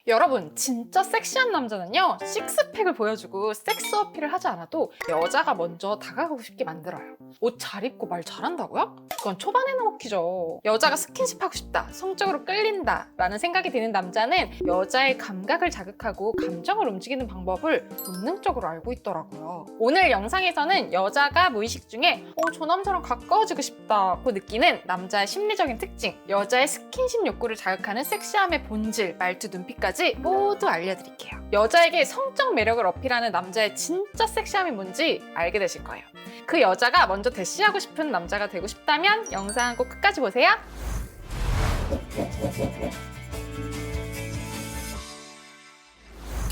여러분, 진짜 섹시한 남자는요, 식스팩을 보여주고 섹스 어필을 하지 않아도 여자가 먼저 다가가고 싶게 만들어요. 옷 잘 입고 말 잘한다고요? 그건 초반에는 먹히죠. 여자가 스킨십 하고 싶다, 성적으로 끌린다 라는 생각이 드는 남자는 여자의 감각을 자극하고 감정을 움직이는 방법을 본능적으로 알고 있더라고요. 오늘 영상에서는 여자가 무의식 중에 저 남자랑 가까워지고 싶다고 느끼는 남자의 심리적인 특징, 여자의 스킨십 욕구를 자극하는 섹시함의 본질, 말투, 눈빛까지 모두 알려드릴게요. 여자에게 성적 매력을 어필하는 남자의 진짜 섹시함이 뭔지 알게 되실 거예요. 그 여자가 먼저 대시하고 싶은 남자가 되고 싶다면 영상 꼭 끝까지 보세요.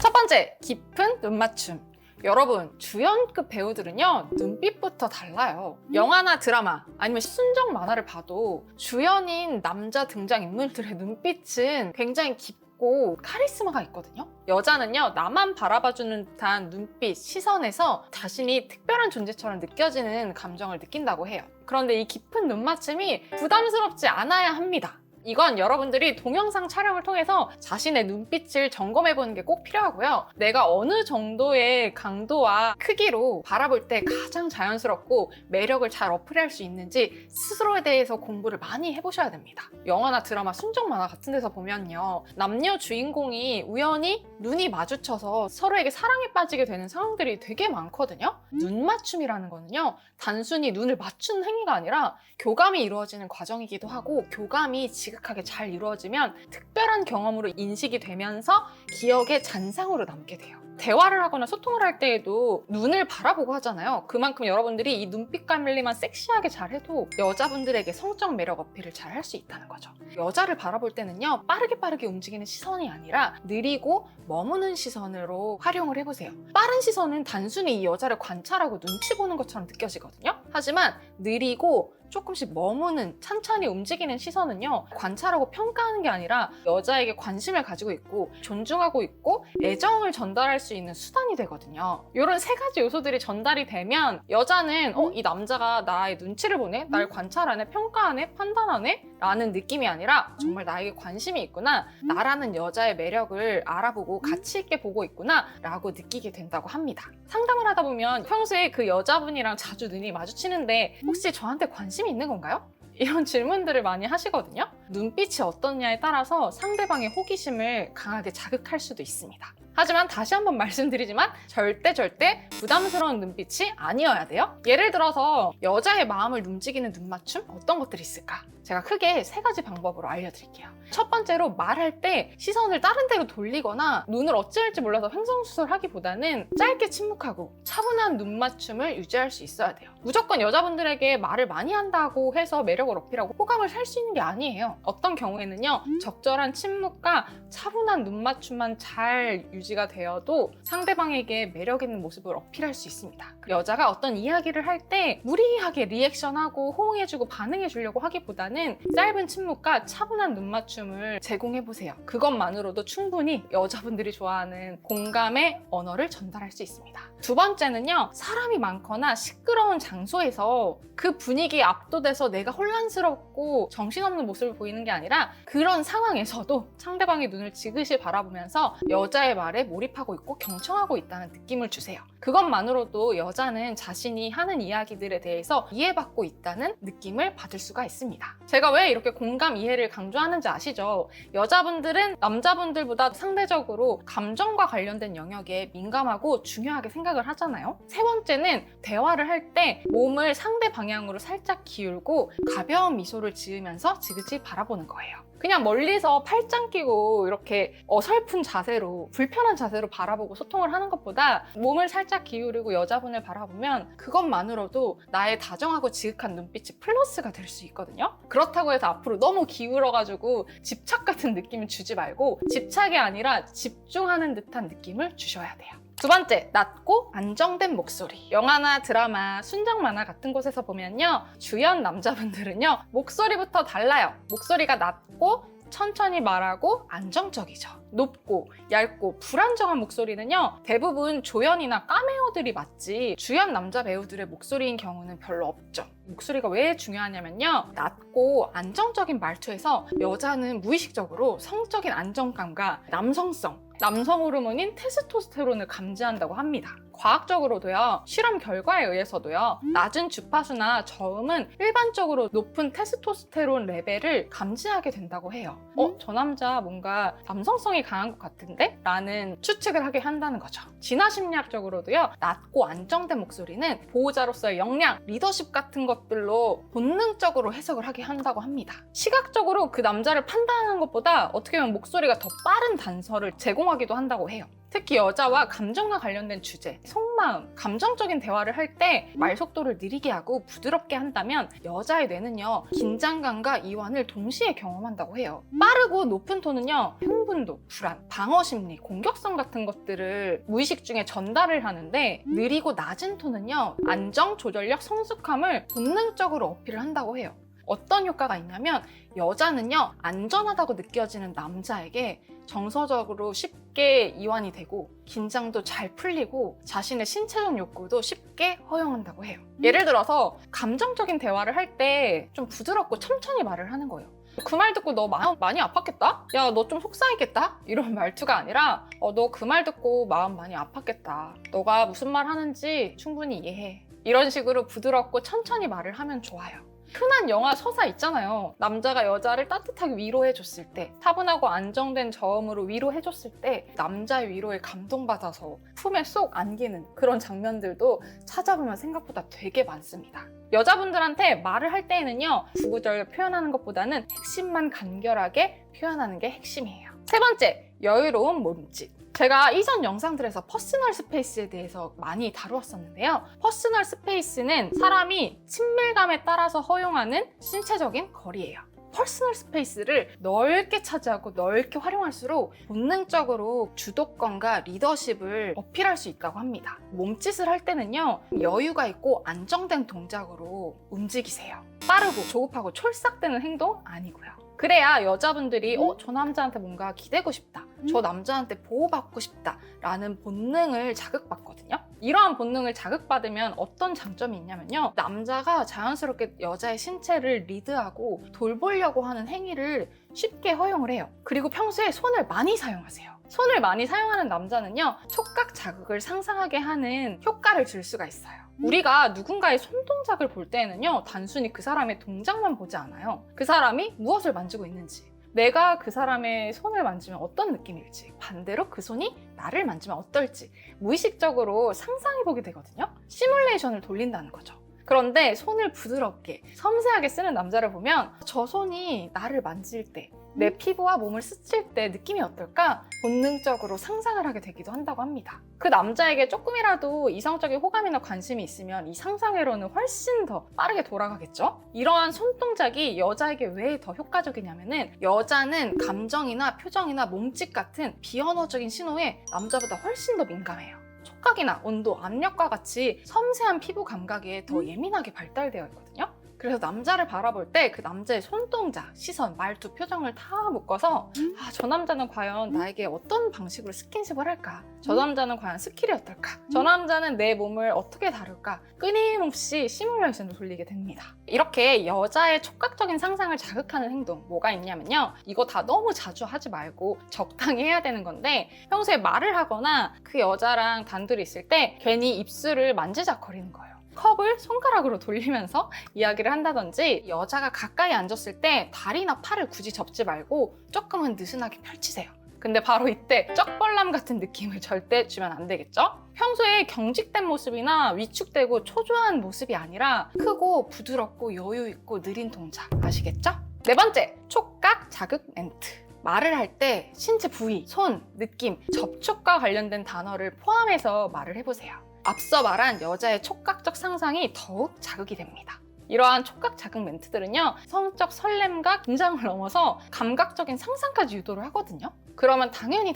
첫 번째, 깊은 눈 맞춤. 여러분, 주연급 배우들은요, 눈빛부터 달라요. 영화나 드라마 아니면 순정 만화를 봐도 주연인 남자 등장인물들의 눈빛은 굉장히 깊고 카리스마가 있거든요. 여자는요, 나만 바라봐주는 듯한 눈빛, 시선에서 자신이 특별한 존재처럼 느껴지는 감정을 느낀다고 해요. 그런데 이 깊은 눈 맞춤이 부담스럽지 않아야 합니다. 이건 여러분들이 동영상 촬영을 통해서 자신의 눈빛을 점검해보는 게 꼭 필요하고요. 내가 어느 정도의 강도와 크기로 바라볼 때 가장 자연스럽고 매력을 잘 어필할 수 있는지 스스로에 대해서 공부를 많이 해보셔야 됩니다. 영화나 드라마, 순정 만화 같은 데서 보면요, 남녀 주인공이 우연히 눈이 마주쳐서 서로에게 사랑에 빠지게 되는 상황들이 되게 많거든요. 눈 맞춤이라는 거는요, 단순히 눈을 맞추는 행위가 아니라 교감이 이루어지는 과정이기도 하고, 교감이 지극하게 잘 이루어지면 특별한 경험으로 인식이 되면서 기억의 잔상으로 남게 돼요. 대화를 하거나 소통을 할 때에도 눈을 바라보고 하잖아요. 그만큼 여러분들이 이 눈빛 관리만 섹시하게 잘해도 여자분들에게 성적 매력 어필을 잘 할 수 있다는 거죠. 여자를 바라볼 때는요, 빠르게 움직이는 시선이 아니라 느리고 머무는 시선으로 활용을 해보세요. 빠른 시선은 단순히 이 여자를 관찰하고 눈치 보는 것처럼 느껴지거든요. 하지만 느리고 조금씩 머무는, 천천히 움직이는 시선은요, 관찰하고 평가하는 게 아니라 여자에게 관심을 가지고 있고 존중하고 있고 애정을 전달할 수 있는 수단이 되거든요. 이런 세 가지 요소들이 전달이 되면 여자는 이 남자가 나의 눈치를 보네? 날 관찰하네? 평가하네? 판단하네? 라는 느낌이 아니라 정말 나에게 관심이 있구나, 나라는 여자의 매력을 알아보고 가치 있게 보고 있구나 라고 느끼게 된다고 합니다. 상담을 하다 보면 평소에 그 여자분이랑 자주 눈이 마주치는데 혹시 저한테 관심이 있는 건가요? 이런 질문들을 많이 하시거든요. 눈빛이 어떻냐에 따라서 상대방의 호기심을 강하게 자극할 수도 있습니다. 하지만 다시 한번 말씀드리지만 절대 부담스러운 눈빛이 아니어야 돼요. 예를 들어서 여자의 마음을 움직이는 눈 맞춤, 어떤 것들이 있을까? 제가 크게 세 가지 방법으로 알려드릴게요. 첫 번째로, 말할 때 시선을 다른 데로 돌리거나 눈을 어찌할지 몰라서 횡성수설하기보다는 짧게 침묵하고 차분한 눈 맞춤을 유지할 수 있어야 돼요. 무조건 여자분들에게 말을 많이 한다고 해서 매력을 어필하고 호감을 살 수 있는 게 아니에요. 어떤 경우에는요, 적절한 침묵과 차분한 눈 맞춤만 잘 유지가 되어도 상대방에게 매력 있는 모습을 어필할 수 있습니다. 여자가 어떤 이야기를 할 때 무리하게 리액션하고 호응해주고 반응해주려고 하기보다는 짧은 침묵과 차분한 눈 맞춤을 제공해보세요. 그것만으로도 충분히 여자분들이 좋아하는 공감의 언어를 전달할 수 있습니다. 두 번째는요, 사람이 많거나 시끄러운 장소에서 그 분위기에 압도돼서 내가 혼란스럽고 정신없는 모습을 보이는 게 아니라 그런 상황에서도 상대방의 눈을 지그시 바라보면서 여자의 말에 몰입하고 있고 경청하고 있다는 느낌을 주세요. 그것만으로도 여자는 자신이 하는 이야기들에 대해서 이해받고 있다는 느낌을 받을 수가 있습니다. 제가 왜 이렇게 공감, 이해를 강조하는지 아시죠? 여자분들은 남자분들보다 상대적으로 감정과 관련된 영역에 민감하고 중요하게 생각을 하잖아요. 세 번째는, 대화를 할 때 몸을 상대 방향으로 살짝 기울고 가벼운 미소를 지으면서 지그시 바라보는 거예요. 그냥 멀리서 팔짱 끼고 이렇게 어설픈 자세로, 불편한 자세로 바라보고 소통을 하는 것보다 몸을 살짝 기울이고 여자분을 바라보면 그것만으로도 나의 다정하고 지극한 눈빛이 플러스가 될 수 있거든요. 그렇다고 해서 앞으로 너무 기울어가지고 집착 같은 느낌을 주지 말고 집착이 아니라 집중하는 듯한 느낌을 주셔야 돼요. 두 번째, 낮고 안정된 목소리. 영화나 드라마, 순정 만화 같은 곳에서 보면요, 주연 남자분들은요, 목소리부터 달라요. 목소리가 낮고 천천히 말하고 안정적이죠. 높고 얇고 불안정한 목소리는요, 대부분 조연이나 까메오들이 맞지 주연 남자 배우들의 목소리인 경우는 별로 없죠. 목소리가 왜 중요하냐면요, 낮고 안정적인 말투에서 여자는 무의식적으로 성적인 안정감과 남성 호르몬인 테스토스테론을 감지한다고 합니다. 과학적으로도요, 실험 결과에 의해서도요, 낮은 주파수나 저음은 일반적으로 높은 테스토스테론 레벨을 감지하게 된다고 해요. 저 남자 뭔가 남성성이 강한 것 같은데? 라는 추측을 하게 한다는 거죠. 진화심리학적으로도요, 낮고 안정된 목소리는 보호자로서의 역량, 리더십 같은 것들로 본능적으로 해석을 하게 한다고 합니다. 시각적으로 그 남자를 판단하는 것보다 어떻게 보면 목소리가 더 빠른 단서를 제공하기도 한다고 해요. 특히 여자와 감정과 관련된 주제, 속마음, 감정적인 대화를 할 때 말 속도를 느리게 하고 부드럽게 한다면 여자의 뇌는요, 긴장감과 이완을 동시에 경험한다고 해요. 빠르고 높은 톤은요, 흥분도, 불안, 방어 심리, 공격성 같은 것들을 무의식 중에 전달을 하는데, 느리고 낮은 톤은요, 안정, 조절력, 성숙함을 본능적으로 어필을 한다고 해요. 어떤 효과가 있냐면, 여자는요, 안전하다고 느껴지는 남자에게 정서적으로 쉽게 이완이 되고 긴장도 잘 풀리고 자신의 신체적 욕구도 쉽게 허용한다고 해요. 예를 들어서 감정적인 대화를 할 때 좀 부드럽고 천천히 말을 하는 거예요. 그 말 듣고 너 많이 아팠겠다? 야, 너 좀 속상했겠다? 이런 말투가 아니라 너 그 말 듣고 마음 많이 아팠겠다. 너가 무슨 말 하는지 충분히 이해해. 이런 식으로 부드럽고 천천히 말을 하면 좋아요. 흔한 영화 서사 있잖아요. 남자가 여자를 따뜻하게 위로해줬을 때, 차분하고 안정된 저음으로 위로해줬을 때 남자의 위로에 감동받아서 품에 쏙 안기는 그런 장면들도 찾아보면 생각보다 되게 많습니다. 여자분들한테 말을 할 때에는요, 구구절절 표현하는 것보다는 핵심만 간결하게 표현하는 게 핵심이에요. 세 번째, 여유로운 몸짓. 제가 이전 영상들에서 퍼스널 스페이스에 대해서 많이 다루었었는데요. 퍼스널 스페이스는 사람이 친밀감에 따라서 허용하는 신체적인 거리예요. 퍼스널 스페이스를 넓게 차지하고 넓게 활용할수록 본능적으로 주도권과 리더십을 어필할 수 있다고 합니다. 몸짓을 할 때는요, 여유가 있고 안정된 동작으로 움직이세요. 빠르고 조급하고 촐싹대는 행동 아니고요. 그래야 여자분들이 저 남자한테 뭔가 기대고 싶다, 저 남자한테 보호받고 싶다 라는 본능을 자극받거든요. 이러한 본능을 자극받으면 어떤 장점이 있냐면요, 남자가 자연스럽게 여자의 신체를 리드하고 돌보려고 하는 행위를 쉽게 허용을 해요. 그리고 평소에 손을 많이 사용하세요. 손을 많이 사용하는 남자는요, 촉각 자극을 상상하게 하는 효과를 줄 수가 있어요. 우리가 누군가의 손동작을 볼 때에는요, 단순히 그 사람의 동작만 보지 않아요. 그 사람이 무엇을 만지고 있는지, 내가 그 사람의 손을 만지면 어떤 느낌일지, 반대로 그 손이 나를 만지면 어떨지 무의식적으로 상상해보게 되거든요. 시뮬레이션을 돌린다는 거죠. 그런데 손을 부드럽게, 섬세하게 쓰는 남자를 보면 저 손이 나를 만질 때, 내 피부와 몸을 스칠 때 느낌이 어떨까? 본능적으로 상상을 하게 되기도 한다고 합니다. 그 남자에게 조금이라도 이성적인 호감이나 관심이 있으면 이 상상회로는 훨씬 더 빠르게 돌아가겠죠? 이러한 손동작이 여자에게 왜 더 효과적이냐면은, 여자는 감정이나 표정이나 몸짓 같은 비언어적인 신호에 남자보다 훨씬 더 민감해요. 촉각이나 온도, 압력과 같이 섬세한 피부 감각에 더 예민하게 발달되어 있거든요. 그래서 남자를 바라볼 때 그 남자의 손동작, 시선, 말투, 표정을 다 묶어서 저 남자는 과연 나에게 어떤 방식으로 스킨십을 할까? 저 남자는 과연 스킬이 어떨까? 저 남자는 내 몸을 어떻게 다룰까? 끊임없이 시뮬레이션을 돌리게 됩니다. 이렇게 여자의 촉각적인 상상을 자극하는 행동, 뭐가 있냐면요, 이거 다 너무 자주 하지 말고 적당히 해야 되는 건데, 평소에 말을 하거나 그 여자랑 단둘이 있을 때 괜히 입술을 만지작거리는 거예요. 컵을 손가락으로 돌리면서 이야기를 한다든지, 여자가 가까이 앉았을 때 다리나 팔을 굳이 접지 말고 조금은 느슨하게 펼치세요. 근데 바로 이때 쩍벌남 같은 느낌을 절대 주면 안 되겠죠? 평소에 경직된 모습이나 위축되고 초조한 모습이 아니라 크고 부드럽고 여유 있고 느린 동작, 아시겠죠? 네 번째, 촉각 자극 멘트. 말을 할 때 신체 부위, 손, 느낌, 접촉과 관련된 단어를 포함해서 말을 해보세요. 앞서 말한 여자의 촉각적 상상이 더욱 자극이 됩니다. 이러한 촉각 자극 멘트들은요, 성적 설렘과 긴장을 넘어서 감각적인 상상까지 유도를 하거든요. 그러면 당연히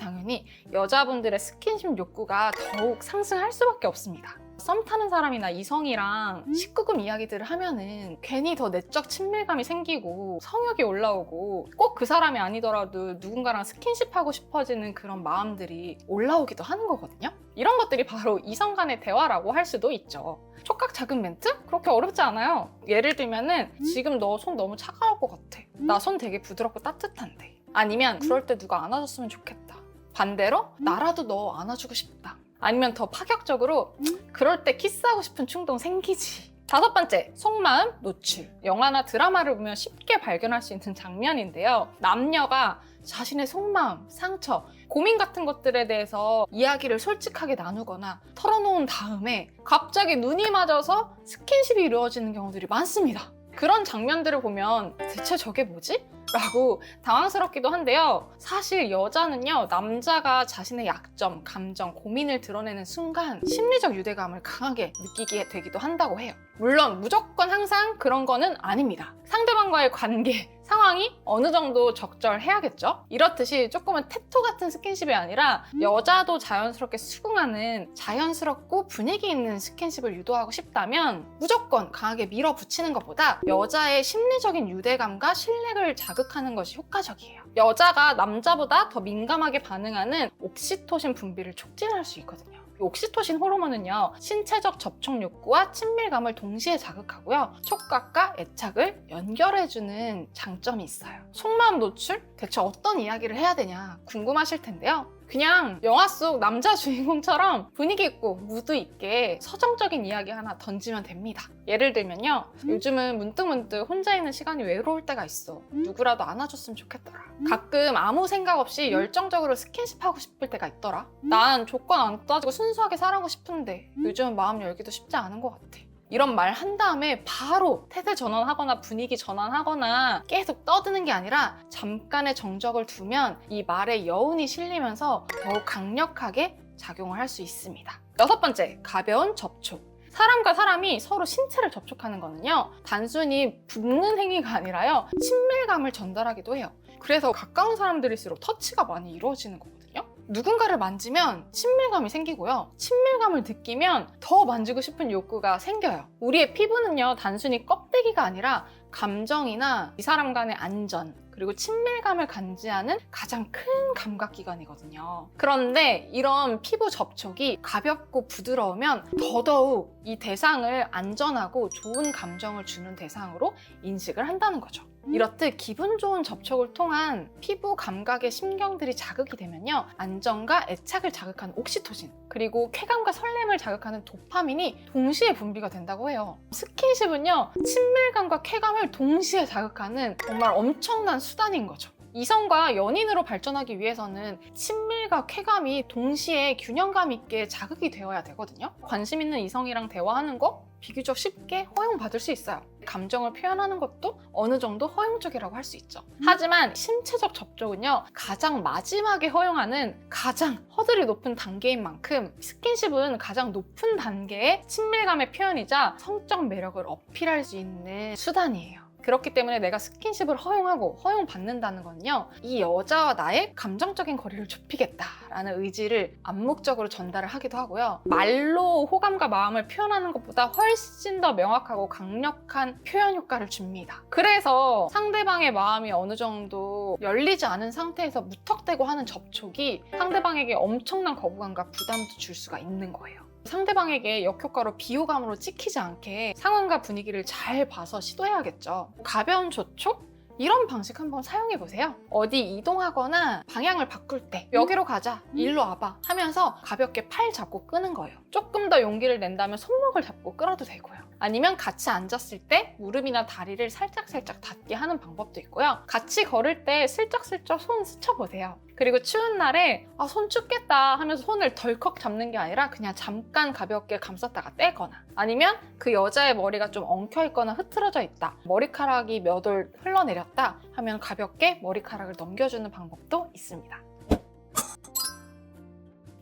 여자분들의 스킨십 욕구가 더욱 상승할 수밖에 없습니다. 썸 타는 사람이나 이성이랑 19금 이야기들을 하면은 괜히 더 내적 친밀감이 생기고 성욕이 올라오고 꼭 그 사람이 아니더라도 누군가랑 스킨십하고 싶어지는 그런 마음들이 올라오기도 하는 거거든요. 이런 것들이 바로 이성 간의 대화라고 할 수도 있죠. 촉각 자극 멘트? 그렇게 어렵지 않아요. 예를 들면은 지금 너 손 너무 차가울 것 같아. 나 손 되게 부드럽고 따뜻한데. 아니면 그럴 때 누가 안아줬으면 좋겠다. 반대로 나라도 너 안아주고 싶다. 아니면 더 파격적으로 그럴 때 키스하고 싶은 충동 생기지. 5번째, 속마음 노출. 영화나 드라마를 보면 쉽게 발견할 수 있는 장면인데요. 남녀가 자신의 속마음, 상처, 고민 같은 것들에 대해서 이야기를 솔직하게 나누거나 털어놓은 다음에 갑자기 눈이 맞아서 스킨십이 이루어지는 경우들이 많습니다. 그런 장면들을 보면 대체 저게 뭐지? 라고 당황스럽기도 한데요. 사실 여자는요, 남자가 자신의 약점, 감정, 고민을 드러내는 순간 심리적 유대감을 강하게 느끼게 되기도 한다고 해요. 물론 무조건 항상 그런 거는 아닙니다. 상대방과의 관계, 상황이 어느 정도 적절해야겠죠? 이렇듯이 조금은 태토 같은 스킨십이 아니라 여자도 자연스럽게 수긍하는 자연스럽고 분위기 있는 스킨십을 유도하고 싶다면 무조건 강하게 밀어붙이는 것보다 여자의 심리적인 유대감과 신뢰를 자극하는 것이 효과적이에요. 여자가 남자보다 더 민감하게 반응하는 옥시토신 분비를 촉진할 수 있거든요. 옥시토신 호르몬은요, 신체적 접촉 욕구와 친밀감을 동시에 자극하고요, 촉각과 애착을 연결해주는 장점이 있어요. 속마음 노출? 대체 어떤 이야기를 해야 되냐 궁금하실 텐데요. 그냥 영화 속 남자 주인공처럼 분위기 있고 무드 있게 서정적인 이야기 하나 던지면 됩니다. 예를 들면요, 요즘은 문득문득 혼자 있는 시간이 외로울 때가 있어. 누구라도 안아줬으면 좋겠더라. 가끔 아무 생각 없이 열정적으로 스킨십하고 싶을 때가 있더라. 난 조건 안 따지고 순수하게 살아가고 싶은데 요즘은 마음 열기도 쉽지 않은 것 같아. 이런 말 한 다음에 바로 태세 전환하거나 분위기 전환하거나 계속 떠드는 게 아니라 잠깐의 정적을 두면 이 말에 여운이 실리면서 더욱 강력하게 작용을 할 수 있습니다. 6번째, 가벼운 접촉. 사람과 사람이 서로 신체를 접촉하는 거는요, 단순히 붙는 행위가 아니라요, 친밀감을 전달하기도 해요. 그래서 가까운 사람들일수록 터치가 많이 이루어지는 거거든요. 누군가를 만지면 친밀감이 생기고요. 친밀감을 느끼면 더 만지고 싶은 욕구가 생겨요. 우리의 피부는요, 단순히 껍데기가 아니라 감정이나 이 사람 간의 안전, 그리고 친밀감을 감지하는 가장 큰 감각기관이거든요. 그런데 이런 피부 접촉이 가볍고 부드러우면 더더욱 이 대상을 안전하고 좋은 감정을 주는 대상으로 인식을 한다는 거죠. 이렇듯 기분 좋은 접촉을 통한 피부 감각의 신경들이 자극이 되면요, 안정과 애착을 자극하는 옥시토신, 그리고 쾌감과 설렘을 자극하는 도파민이 동시에 분비가 된다고 해요. 스킨십은요, 친밀감과 쾌감을 동시에 자극하는 정말 엄청난 수단인 거죠. 이성과 연인으로 발전하기 위해서는 친밀과 쾌감이 동시에 균형감 있게 자극이 되어야 되거든요. 관심 있는 이성이랑 대화하는 거 비교적 쉽게 허용받을 수 있어요. 감정을 표현하는 것도 어느 정도 허용적이라고 할 수 있죠. 하지만 신체적 접촉은요, 가장 마지막에 허용하는 가장 허들이 높은 단계인 만큼 스킨십은 가장 높은 단계의 친밀감의 표현이자 성적 매력을 어필할 수 있는 수단이에요. 그렇기 때문에 내가 스킨십을 허용하고 허용받는다는 건요, 이 여자와 나의 감정적인 거리를 좁히겠다라는 의지를 암묵적으로 전달을 하기도 하고요. 말로 호감과 마음을 표현하는 것보다 훨씬 더 명확하고 강력한 표현 효과를 줍니다. 그래서 상대방의 마음이 어느 정도 열리지 않은 상태에서 무턱대고 하는 접촉이 상대방에게 엄청난 거부감과 부담도 줄 수가 있는 거예요. 상대방에게 역효과로 비호감으로 찍히지 않게 상황과 분위기를 잘 봐서 시도해야겠죠. 가벼운 접촉? 이런 방식 한번 사용해보세요. 어디 이동하거나 방향을 바꿀 때 여기로 가자, 일로 와봐 하면서 가볍게 팔 잡고 끄는 거예요. 조금 더 용기를 낸다면 손목을 잡고 끌어도 되고요. 아니면 같이 앉았을 때 무릎이나 다리를 살짝살짝 닿게 하는 방법도 있고요. 같이 걸을 때 슬쩍슬쩍 손 스쳐보세요. 그리고 추운 날에 손 춥겠다 하면서 손을 덜컥 잡는 게 아니라 그냥 잠깐 가볍게 감쌌다가 떼거나, 아니면 그 여자의 머리가 좀 엉켜있거나 흐트러져 있다, 머리카락이 몇 올 흘러내렸다 하면 가볍게 머리카락을 넘겨주는 방법도 있습니다.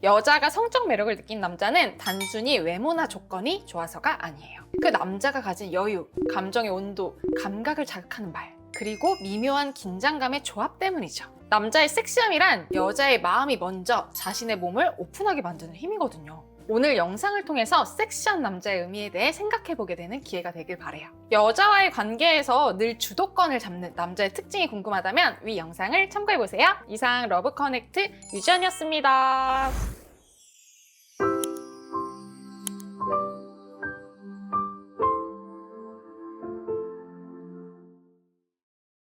여자가 성적 매력을 느낀 남자는 단순히 외모나 조건이 좋아서가 아니에요. 그 남자가 가진 여유, 감정의 온도, 감각을 자극하는 말, 그리고 미묘한 긴장감의 조합 때문이죠. 남자의 섹시함이란 여자의 마음이 먼저 자신의 몸을 오픈하게 만드는 힘이거든요. 오늘 영상을 통해서 섹시한 남자의 의미에 대해 생각해보게 되는 기회가 되길 바래요. 여자와의 관계에서 늘 주도권을 잡는 남자의 특징이 궁금하다면 위 영상을 참고해보세요. 이상 러브 커넥트 유지연이었습니다.